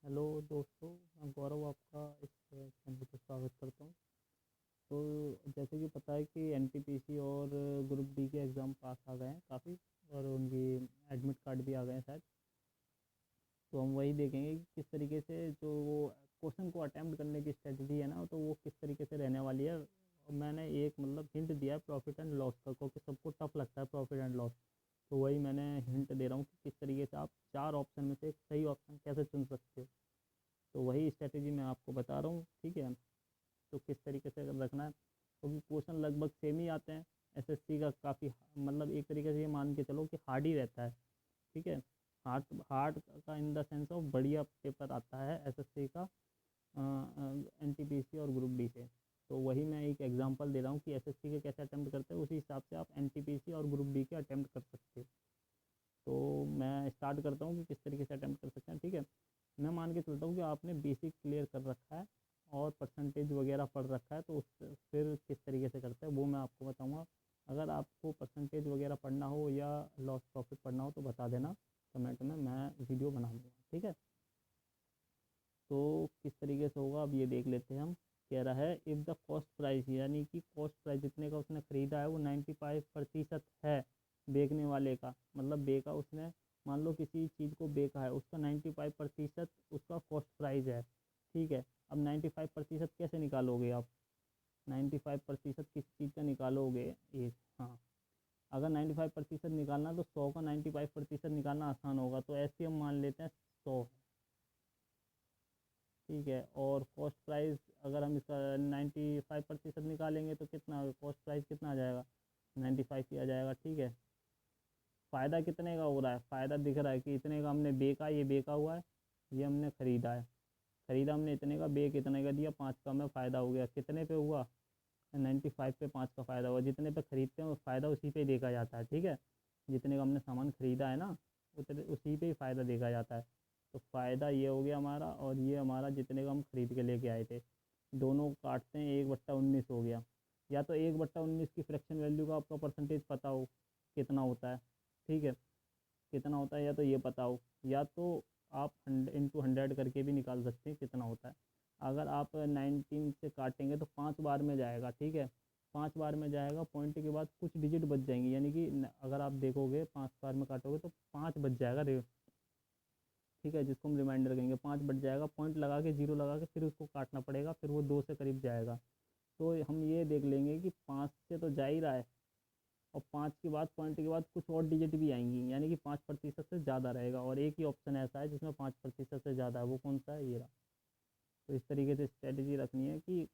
Hello दोस्तों, मैं गौरव आपका इस चैनल पर स्वागत करता हूँ। तो जैसे कि पता है कि एनटीपीसी और ग्रुप डी के एग्ज़ाम पास आ गए हैं काफ़ी, और उनकी एडमिट कार्ड भी आ गए हैं शायद। तो हम वही देखेंगे कि किस तरीके से जो वो क्वेश्चन को अटेम्प्ट करने की स्ट्रेटजी है ना, तो वो किस तरीके से रहने वाली है। और मैंने एक हिंट दिया है प्रॉफिट एंड लॉस का, क्योंकि सबको टफ लगता है प्रॉफिट एंड लॉस। तो वही मैंने हिंट दे रहा हूँ कि किस तरीके से आप 4 ऑप्शन में से एक सही ऑप्शन कैसे चुन सकते हो। तो वही स्ट्रेटेजी मैं आपको बता रहा हूँ, ठीक है। तो किस तरीके से रखना है, क्योंकि क्वेश्चन लगभग सेम ही आते हैं। एसएससी का काफ़ी एक तरीके से ये मान के चलो कि हार्ड ही रहता है, ठीक है। हार्ड हार्ड का इन द सेंस ऑफ बढ़िया पेपर आता है एसएससी का एनटीपीसी और ग्रुप डी से। तो वही मैं एक एग्जांपल दे रहा हूँ कि एसएससी के कैसे अटेम्प्ट करते हैं, उसी हिसाब से आप एनटीपीसी और ग्रुप डी के अटेम्प्ट कर सकते हो। तो मैं स्टार्ट करता हूँ कि किस तरीके से अटेम्प्ट कर सकते हैं, ठीक है। मैं मान के चलता हूँ कि आपने बेसिक क्लियर कर रखा है और परसेंटेज वगैरह पढ़ रखा है, तो उस फिर किस तरीके से करते हैं वो मैं आपको बताऊँगा। अगर आपको परसेंटेज वगैरह पढ़ना हो या लॉस प्रॉफिट पढ़ना हो तो बता देना कमेंट में, मैं वीडियो बना दूँगा, ठीक है। तो किस तरीके से होगा अब ये देख लेते हैं हम। कह रहा है इफ़ द कॉस्ट प्राइस, यानी कि कॉस्ट प्राइस जितने का उसने ख़रीदा है वो 95% है बेचने वाले का, मतलब बेचा उसने। मान लो किसी चीज़ को बेचा है, उसका 95% उसका कॉस्ट प्राइस है, ठीक है। अब 95% कैसे निकालोगे आप? 95% किस चीज़ का निकालोगे? एक, हाँ, अगर 95% निकालना तो 100 का 95% निकालना आसान होगा, तो ऐसे हम मान लेते हैं 100, ठीक है। और कॉस्ट प्राइस अगर हम इसका 95% निकालेंगे तो कितना कॉस्ट प्राइस कितना आ जाएगा? 95 ही आ जाएगा, ठीक है। फ़ायदा कितने का हो रहा है? फ़ायदा दिख रहा है कि इतने का हमने बेचा, ये बेचा हुआ है, ये हमने ख़रीदा है। ख़रीदा हमने इतने का, बेच इतने का दिया, 5 का हमें फ़ायदा हो गया। कितने पे हुआ? 95 पे 5 का फ़ायदा हुआ। जितने पे ख़रीदते हैं वो फ़ायदा उसी पे देखा जाता है, ठीक है। जितने का हमने सामान ख़रीदा है ना, उतने उसी पे ही फ़ायदा देखा जाता है। तो फ़ायदा ये हो गया हमारा, और ये हमारा जितने का हम ख़रीद के लेके आए थे। दोनों काटते हैं, 1/19 हो गया। या तो 1/19 की फ्रैक्शन वैल्यू का आपका परसेंटेज पता हो कितना होता है, ठीक है। कितना होता है या तो ये पता हो, या तो आप 100 × 100 करके भी निकाल सकते हैं कितना होता है। अगर आप 19 से काटेंगे तो 5 बार में जाएगा, ठीक है। 5 बार में जाएगा, पॉइंट के बाद कुछ डिजिट बच जाएंगी, यानी कि अगर आप देखोगे 5 बार में काटोगे तो 5 बच जाएगा, ठीक है, जिसको हम रिमाइंडर कहेंगे। 5 बच जाएगा, पॉइंट लगा के, जीरो लगा के फिर उसको काटना पड़ेगा, फिर वो 2 से करीब जाएगा। तो हम ये देख लेंगे कि 5 से तो जा ही रहा है, और 5 के बाद, पॉइंट के बाद कुछ और डिजिट भी आएंगी, यानी कि 5% से ज़्यादा रहेगा। और एक ही ऑप्शन ऐसा है जिसमें 5% से ज़्यादा है, वो कौन सा है? ये रहा। तो इस तरीके से स्ट्रेटेजी रखनी है कि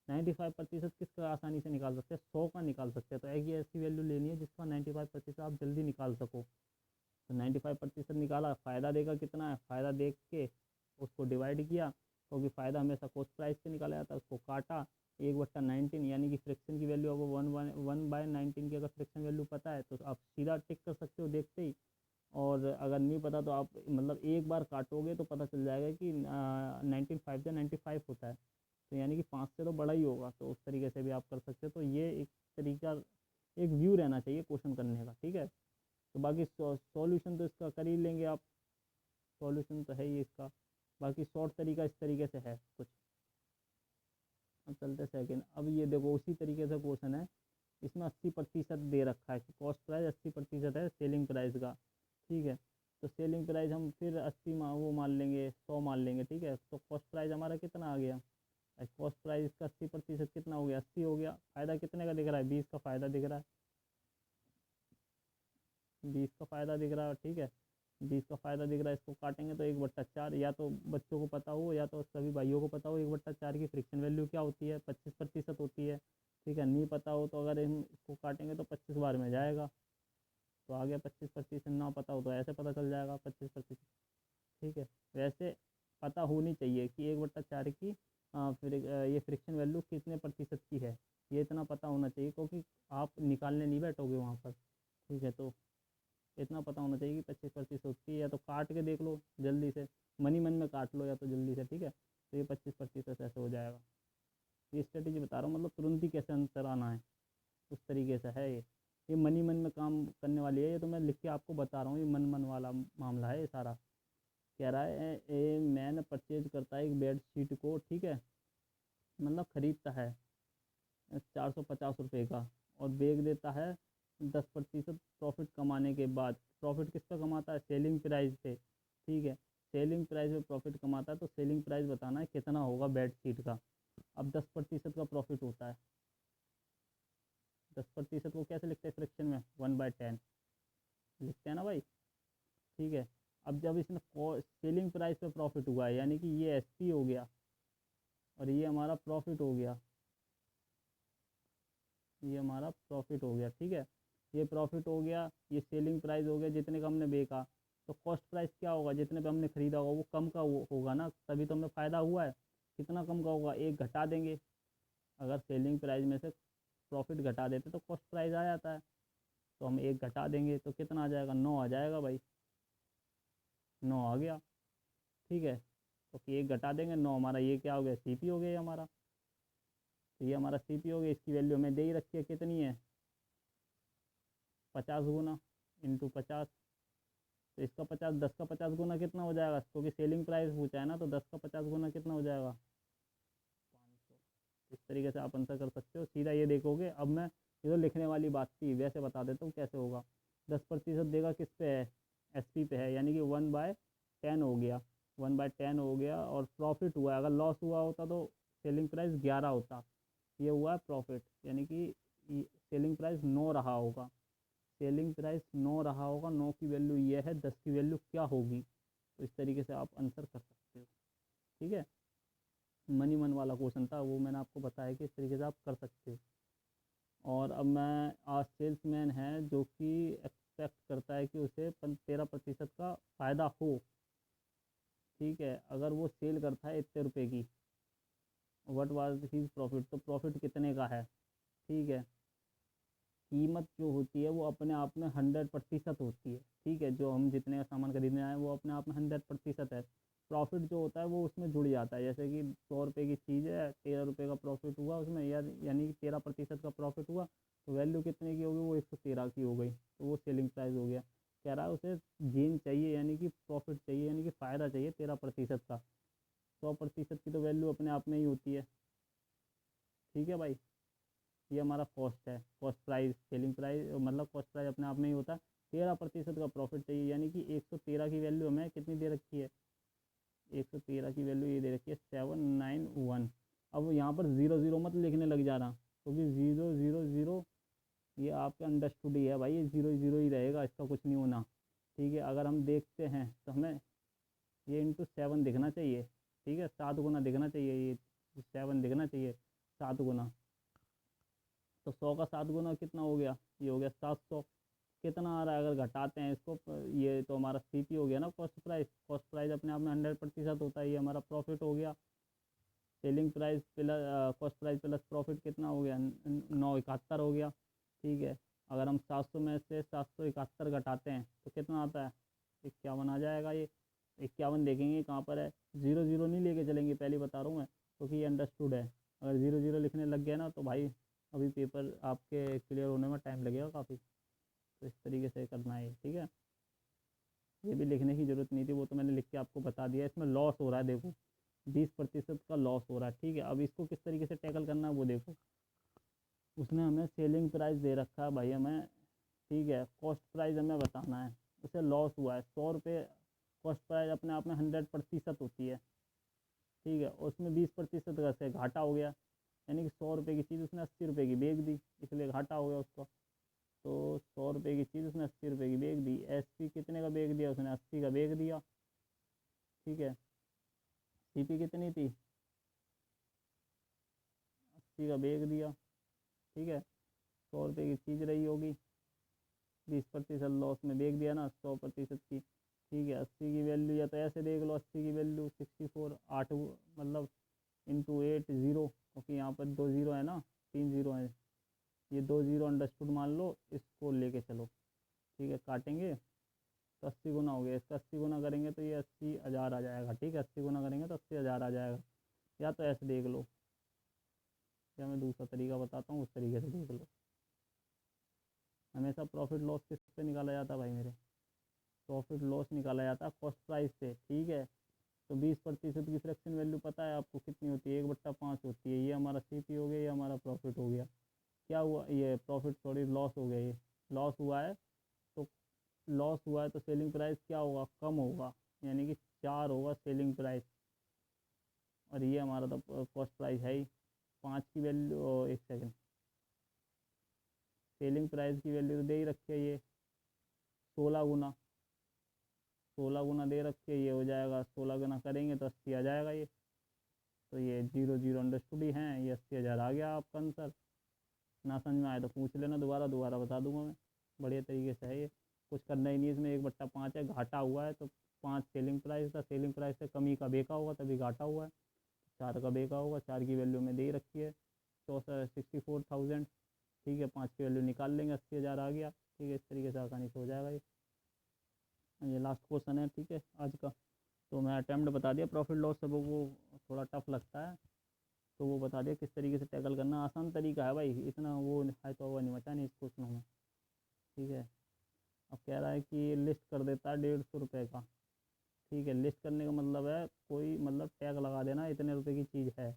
95% किसका आसानी से निकाल सकते हैं, 100 का निकाल सकते हैं। तो एक ही ऐसी वैल्यू लेनी है जिसका 95% आप जल्दी निकाल सको। तो 95% निकाला, फ़ायदा देगा कितना है, फ़ायदा देख के उसको डिवाइड किया, क्योंकि फ़ायदा हमेशा कॉस्ट प्राइस से निकाला जाता है। उसको काटा, 1/19, यानी कि फ्रैक्शन की वैल्यू आपको 1/19 की अगर फ्रैक्शन वैल्यू पता है तो आप सीधा टिक कर सकते हो देखते ही। और अगर नहीं पता तो आप एक बार काटोगे तो पता चल जाएगा कि 95 या 95 होता है, तो यानी कि 5 से तो बड़ा ही होगा। तो उस तरीके से भी आप कर सकते हो। तो ये एक तरीका, एक व्यू रहना चाहिए क्वेश्चन करने का, ठीक है। तो बाकी सॉल्यूशन तो इसका कर ही लेंगे आप, सॉल्यूशन तो है ही इसका। बाकी शॉर्ट तरीका इस तरीके से है कुछ। अब चलते सेकंड। अब ये देखो उसी तरीके से क्वेश्चन है, इसमें 80% दे रखा है कि कॉस्ट प्राइस 80% है सेलिंग प्राइस का, ठीक है। तो सेलिंग प्राइस हम फिर 80 वो मान लेंगे, 100 मान लेंगे, ठीक है। तो कॉस्ट प्राइस हमारा कितना आ गया? कॉस्ट प्राइस का 80% कितना हो गया? 80 हो गया। फ़ायदा कितने का दिख रहा है? 20 का फ़ायदा दिख रहा है, 20 का फ़ायदा दिख रहा है, ठीक है। 20 का फ़ायदा दिख रहा है, इसको काटेंगे तो 1/4, या तो बच्चों को पता हो या तो सभी भाइयों को पता हो 1/4 की फ्रिक्शन वैल्यू क्या होती है, 25% होती है, ठीक है। नहीं पता हो तो अगर हम इसको काटेंगे तो 25 बार में जाएगा, तो आ गया 25%। ना पता हो तो ऐसे पता चल जाएगा 25%, ठीक है। वैसे पता होनी चाहिए कि 1/4 की फिर ये फ्रिक्शन वैल्यू कितने प्रतिशत की है, ये इतना पता होना चाहिए, क्योंकि आप निकालने नहीं बैठोगे वहाँ पर, ठीक है। तो इतना पता होना चाहिए कि 25% होती है, या तो काट के देख लो जल्दी से, मनी मन में काट लो या तो जल्दी से, ठीक है। तो ये 25% ऐसे हो जाएगा। ये स्ट्रेटेजी बता रहा हूँ, मतलब तुरंत ही कैसे आंसर आना है, उस तरीके से है ये मनी मन में काम करने वाली है। ये तो मैं लिख के आपको बता रहा हूँ, ये मन मन वाला मामला है ये सारा। कह रहा है ए मैन परचेज करता है एक बेड शीट को, ठीक है, मतलब ख़रीदता है 450 रुपये का और बेच देता है 10% प्रॉफिट कमाने के बाद। प्रॉफिट किस पे कमाता है? सेलिंग प्राइस पे, ठीक है, सेलिंग प्राइस पे प्रॉफिट कमाता है। तो सेलिंग प्राइस बताना है कितना होगा बेडशीट का। अब 10% का प्रॉफिट होता है, 10% को कैसे लिखते हैं फ्रैक्शन में? 1/10 लिखते हैं ना भाई, ठीक है। अब जब इसने सेलिंग प्राइस पे प्रॉफिट हुआ है, यानी कि ये एसपी हो गया और ये हमारा प्रॉफिट हो गया, ये हमारा प्रॉफिट हो गया, ठीक है। ये प्रॉफिट हो गया, ये सेलिंग प्राइस हो गया जितने का हमने बेचा। तो कॉस्ट प्राइस क्या होगा? जितने पे हमने खरीदा होगा वो कम का होगा ना, तभी तो हमें फ़ायदा हुआ है। कितना कम का होगा? एक घटा देंगे। अगर सेलिंग प्राइस में से प्रॉफिट घटा देते तो कॉस्ट प्राइस आ जाता है, तो हम एक घटा देंगे तो कितना आ जाएगा? 9 आ जाएगा भाई, 9 आ गया, ठीक है। तो एक घटा देंगे 9, हमारा ये क्या हो गया? सीपी हो गया हमारा। तो ये हमारा सीपी हो गया, इसकी वैल्यू हमें दे ही रखी है, कितनी है? 50 गुना इंटू 50। तो इसका 50, 10 का 50 गुना कितना हो जाएगा? क्योंकि सेलिंग प्राइस पूछा है ना, तो 10 का 50 गुना कितना हो जाएगा? 500। इस तरीके से आप आंसर कर सकते हो, सीधा ये देखोगे। अब मैं ये तो लिखने वाली बात थी, वैसे बता देता हूँ कैसे होगा। 10% देगा किस पे है? एसपी पे है, यानी कि 1/10 हो गया, 1/10 हो गया। और प्रॉफिट हुआ है, अगर लॉस हुआ होता तो सेलिंग प्राइस 11 होता। ये हुआ है प्रॉफिट, यानी कि सेलिंग प्राइस 9 रहा होगा, सेलिंग प्राइस 9 रहा होगा। 9 की वैल्यू ये है, 10 की वैल्यू क्या होगी? तो इस तरीके से आप आंसर कर सकते हो, ठीक है। मनी मन वाला क्वेश्चन था वो, मैंने आपको बताया कि इस तरीके से आप कर सकते हो। और अब मैं आज सेल्समैन है जो कि एक्सपेक्ट करता है कि उसे 13% का फ़ायदा हो, ठीक है। अगर वो सेल करता है इतने रुपए की, व्हाट वाज हिज प्रॉफिट, तो प्रॉफिट कितने का है, ठीक है। कीमत जो होती है वो अपने आप में 100% होती है, ठीक है। जो हम जितने का सामान खरीदने आए वो अपने आप में 100% है। प्रॉफिट जो होता है वो उसमें जुड़ जाता है, जैसे कि 100 रुपये की चीज़ है, 13 रुपये का प्रॉफिट हुआ उसमें, यानी कि 13% का प्रॉफिट हुआ, तो वैल्यू कितने की होगी? वो 113 की हो गई, तो वो सेलिंग प्राइस हो गया। कह रहा है उसे गेन चाहिए, यानी कि प्रॉफिट चाहिए, यानी कि फ़ायदा चाहिए 13% का। 100% की तो वैल्यू अपने आप में ही होती है, ठीक है भाई। ये हमारा कॉस्ट है, कॉस्ट प्राइस, सेलिंग प्राइस मतलब कॉस्ट प्राइस अपने आप में ही होता है। 13% का प्रॉफिट चाहिए, यानी कि 113 की वैल्यू हमें कितनी दे रखी है? 113 की वैल्यू ये दे रखी है 791। अब यहाँ पर ज़ीरो ज़ीरो मत लिखने लग जाना, क्योंकि 000 ये आपका अंडरस्टूड ही है भाई, ये 0 0 ही रहेगा, इसका कुछ नहीं होना, ठीक है। अगर हम देखते हैं तो हमें ये इंटू 7 दिखना चाहिए, ठीक है, 7 गुना दिखना चाहिए, ये 7 दिखना चाहिए, 7 गुना। तो 100 का 7 गुना कितना हो गया? ये हो गया 700। कितना आ रहा है अगर घटाते हैं इसको? ये तो हमारा सीपी हो गया ना, कॉस्ट प्राइस। कॉस्ट प्राइस अपने आप में 100% होता है, ये हमारा प्रॉफिट हो गया। Selling price plus cost price plus profit कितना हो गया? 971 हो गया, ठीक है। अगर हम 700 में से 771 घटाते हैं तो कितना आता है? 51 आ जाएगा। ये 51 देखेंगे कहाँ पर है, 0 0 नहीं लेके चलेंगे, पहले बता रहा हूँ मैं, क्योंकि ये अंडरस्टूड है। अगर 0 0 लिखने लग गया ना तो भाई अभी पेपर आपके क्लियर होने में टाइम लगेगा काफ़ी। तो इस तरीके से करना है, ठीक है। ये भी लिखने की ज़रूरत नहीं थी, वो तो मैंने लिख के आपको बता दिया। इसमें लॉस हो रहा है, देखो 20% का लॉस हो रहा है, ठीक है। अब इसको किस तरीके से टैकल करना है वो देखो। उसने हमें सेलिंग प्राइस दे रखा है भाई हमें, ठीक है। कॉस्ट प्राइस हमें बताना है, उसे लॉस हुआ है 100 रुपये। कॉस्ट प्राइस अपने आप में 100% होती है, ठीक है। उसमें 20% का से घाटा हो गया, यानी कि 100 रुपये की चीज़ उसने 80 रुपये की बेच दी, इसलिए घाटा हो गया उसका। तो 100 रुपये की चीज़ उसने 80 रुपये की बेच दी। एसपी कितने का बेच दिया उसने? 80 का बेच दिया, ठीक है। सीपी कितनी थी? 80 का बेच दिया, ठीक है। 100 रुपये की चीज़ रही होगी, 20% लॉस में बेच दिया ना 100% की, ठीक है। 80 की वैल्यू या तो ऐसे देख लो, 80 की वैल्यू 64, 8 मतलब इंटू 8 ज़ीरो, क्योंकि यहाँ पर 2 ज़ीरो है ना, 3 ज़ीरो है, ये 2 ज़ीरो अंडरस्टूड मान लो, इसको लेके चलो, ठीक है। काटेंगे तो 80 गुना हो गया, इसका 80 गुना करेंगे तो ये 80,000 आ जाएगा, ठीक है। 80 गुना करेंगे तो 80,000 आ जाएगा। या तो ऐसे देख लो, या मैं दूसरा तरीका बताता हूँ, उस तरीके से देख लो। हमेशा प्रॉफिट लॉस किस पे निकाला जाता है भाई मेरे? प्रॉफिट लॉस निकाला जाता है कॉस्ट प्राइस से, ठीक है। तो 20% की फ्रैक्शन वैल्यू पता है आपको कितनी होती है, 1/5 होती है। ये हमारा CP हो गया, ये हमारा प्रॉफिट हो गया। क्या हुआ, ये प्रॉफिट सॉरी लॉस हो गया, ये लॉस हुआ है। तो लॉस हुआ है तो सेलिंग प्राइस क्या होगा, कम होगा, यानी कि 4 होगा सेलिंग प्राइस। और ये हमारा तो कॉस्ट प्राइस है ही 5 की वैल्यू। एक सेकेंड, सेलिंग प्राइस की वैल्यू तो दे ही रखी है, ये 16 गुना, 16 गुना दे रखी है। ये हो जाएगा 16 गुना करेंगे तो 80 आ जाएगा ये। तो ये 0 0 अंडरस्टूड ही हैं, ये 80,000 आ गया आपका आंसर। ना समझ में आए तो पूछ लेना, दोबारा दोबारा बता दूंगा मैं, बढ़िया तरीके से है ये। कुछ करना ही नहीं इसमें, 1/5 है, घाटा हुआ है तो 5 सेलिंग प्राइस था, सेलिंग प्राइस से कमी का बेका होगा तभी घाटा हुआ है। 4 का बेका होगा, 4 की वैल्यू में दे रखी है 64,000, ठीक है। 5 की वैल्यू निकाल लेंगे, 80,000 आ गया, ठीक है। इस तरीके से आसानी से हो जाएगा ये लास्ट क्वेश्चन है, ठीक है, आज का। तो मैं अटैम्प्ट बता दिया, प्रॉफिट लॉस सबको वो थोड़ा टफ लगता है तो वो बता दिया किस तरीके से टैकल करना। आसान तरीका है भाई, इतना वो है तो वो नहीं बचा नहीं इस क्वेश्चनों में, ठीक है। अब कह रहा है कि लिस्ट कर देता है 150 रुपये का, ठीक है। लिस्ट करने का मतलब है कोई मतलब टैग लगा देना इतने रुपए की चीज़ है,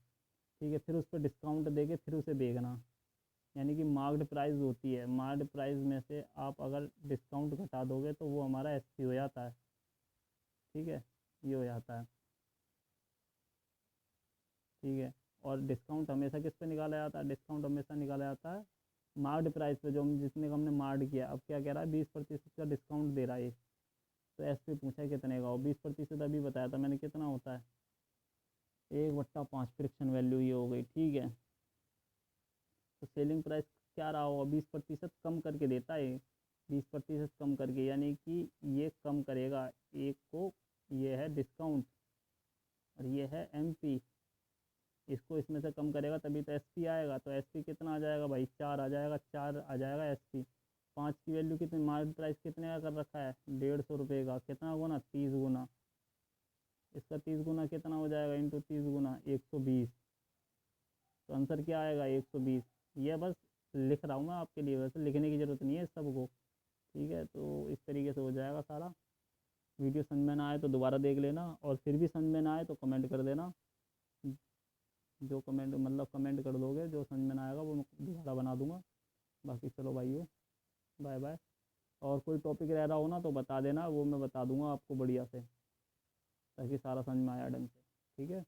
ठीक है। फिर उस पर डिस्काउंट दे के फिर उसे बेचना, यानी कि मार्क्ड प्राइस होती है। मार्क्ड प्राइस में से आप अगर डिस्काउंट घटा दोगे तो वो हमारा SP हो जाता है, ठीक है, ये हो जाता है, ठीक है। और डिस्काउंट हमेशा किस पे निकाला जाता है, डिस्काउंट हमेशा निकाला जाता है मार्क्ड प्राइस पे, जो हम जिसमें हमने मार्क्ड किया। अब क्या कह रहा है, 20% का डिस्काउंट दे रहा है ये। तो SP पूछा है कितने का हो, 20% अभी बताया था मैंने कितना होता है, 1/5 फ्रिक्शन वैल्यू ये हो गई, ठीक है। तो सेलिंग प्राइस क्या रहा होगा, 20% कम करके देता है, 20% कम करके, यानी कि ये कम करेगा एक को, ये है डिस्काउंट और ये है MP। इसको इसमें से कम करेगा तभी तो SP आएगा। तो SP कितना आ जाएगा भाई, 4 आ जाएगा, 4 आ जाएगा SP। 5 की वैल्यू कितनी, मार्केट प्राइस कितने का कर रखा है, 150 रुपये का, कितना गुना, 30 गुना। इसका 30 गुना कितना हो जाएगा, इंटू 30 गुना 120। तो आंसर क्या आएगा, 120। ये बस लिख रहा हूँ मैं आपके लिए, वैसे लिखने की ज़रूरत नहीं है सबको, ठीक है। तो इस तरीके से हो जाएगा सारा। वीडियो समझ में ना आए तो दोबारा देख लेना, और फिर भी समझ में ना आए तो कमेंट कर देना। जो कमेंट मतलब कमेंट कर दोगे, जो समझ में ना आएगा वो मैं दोबारा बना दूंगा। बाकी चलो भाइयों, बाय बाय। और कोई टॉपिक रह रहा हो ना तो बता देना, वो मैं बता दूंगा आपको बढ़िया से, ताकि सारा समझ में आया ढंग से, ठीक है।